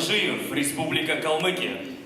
Куржиев, Республика Калмыкия.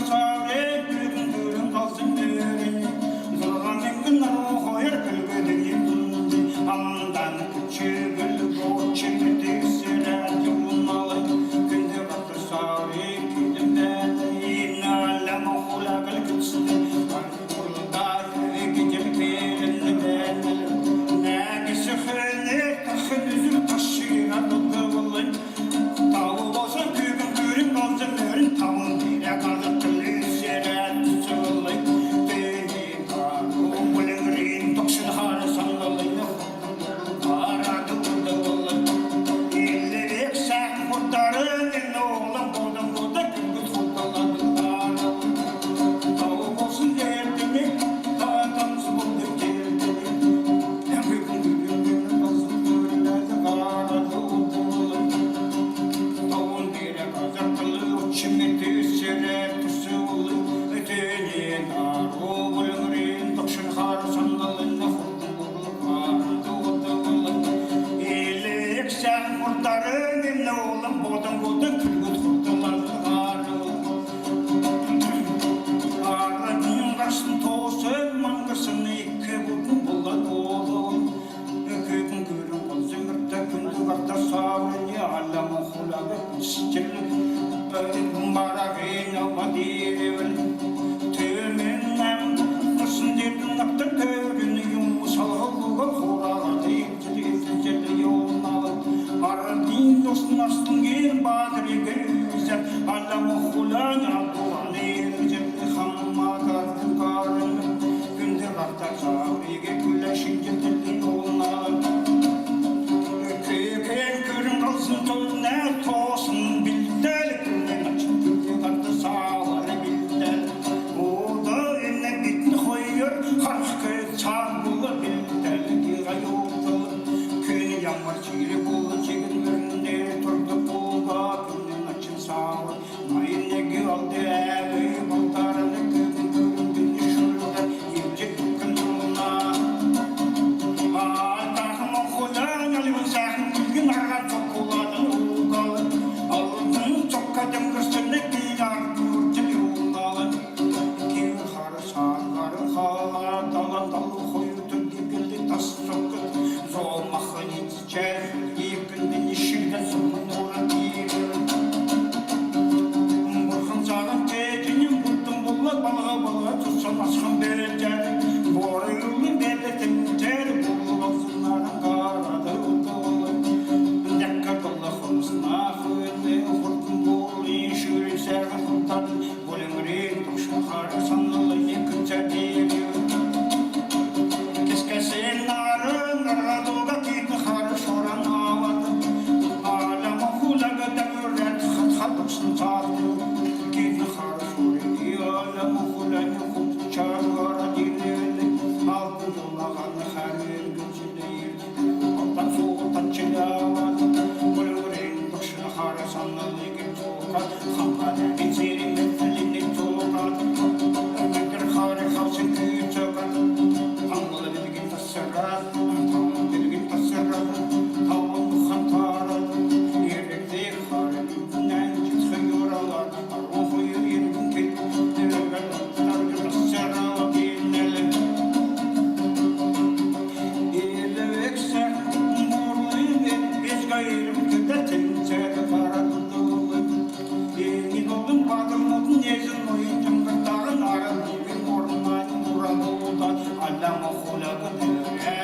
Sağ ol, düğün kalsın düğün. balı koyuldun gibi tas sokut Zomahın içer Yıkındın işinden sonun uğra değil Burhan sağın tecinin buldum bulla balığa tutsan aşkın becer Boru yılın belirtin ter Bulu olsunların karadı uduğu Dekka kılla konusuna hülle Hurkun bulu şürün sergin kurtarın Bolun rin tukşun harı sanılı yıkınca geliyor Keşkesin narın Raduga kitni harı şoran avadı Alama hulaga devret Hathadıksın tahtı Kitni harı şoran Alama hulaga kutu çağıra dinleli Altı dolağını harir gözüyle Ondan soğuktan çilavadı Bolun rin tukşun harı sanılı yıkınca Hamada binserin methalini tokat Ömür harı halsın küçük Tanrılı bilgin tasarrat Tanrılı bilgin tasarrat Tavan kantarat Yerekli harı bilginden Çıtı yoralar Arvuhu yürüyün ki Dürügen Targı tasarrat Dinlelim İle ekser Morluyum Hiç gayrım Küdetin Çeri karadılım Yeni doldum Bağım odun Nezin oyuncum Gırtağın Aradığın Orman Muradıldan Allama hulağı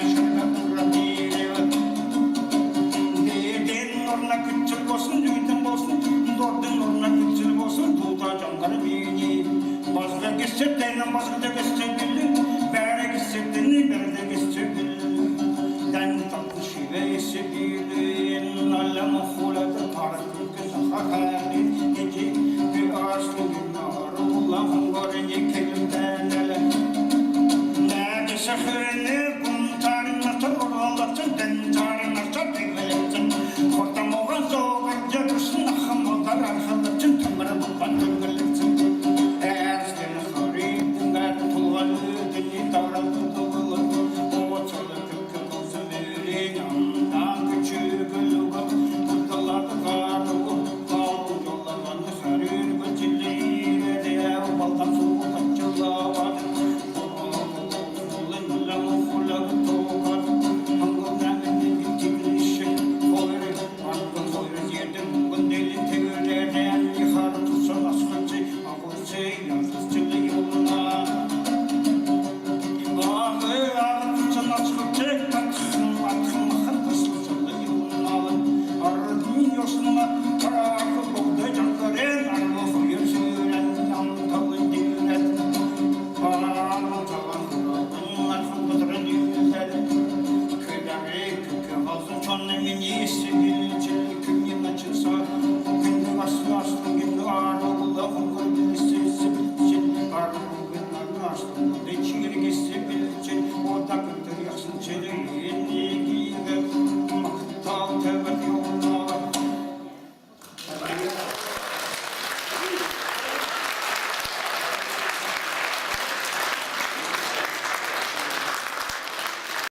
Şerbe kurradıyla Dedin orna küçül olsun Düğütün olsun Dordun orna küçül olsun Tuğda canları beni Bazıda geçeceklerini bazıda geçeceklerini Bere geçeceklerini bere geçeceklerini Den tatlı şivesi bilin Allama hulağı Tarıkın kızı hakalin Gece bir aşkı günahı Allah'ın görünce kelimden ele Şehrini kum tarihine torlatsın, den tarihine çarpıveletsin. Kortam oğan soğukca dursun, ahamalar arxalatın, tümürü bulkan tümgületsin. Ersken haripin gayet tuğalı, dili davrandı tuğalı. Oğaçalı kökü kızı verin, yandan küçük uluğa. Kurtalarda karığı, bağlı yollarını harir göçülüğüne de baldan soğuk açılağı. Çeli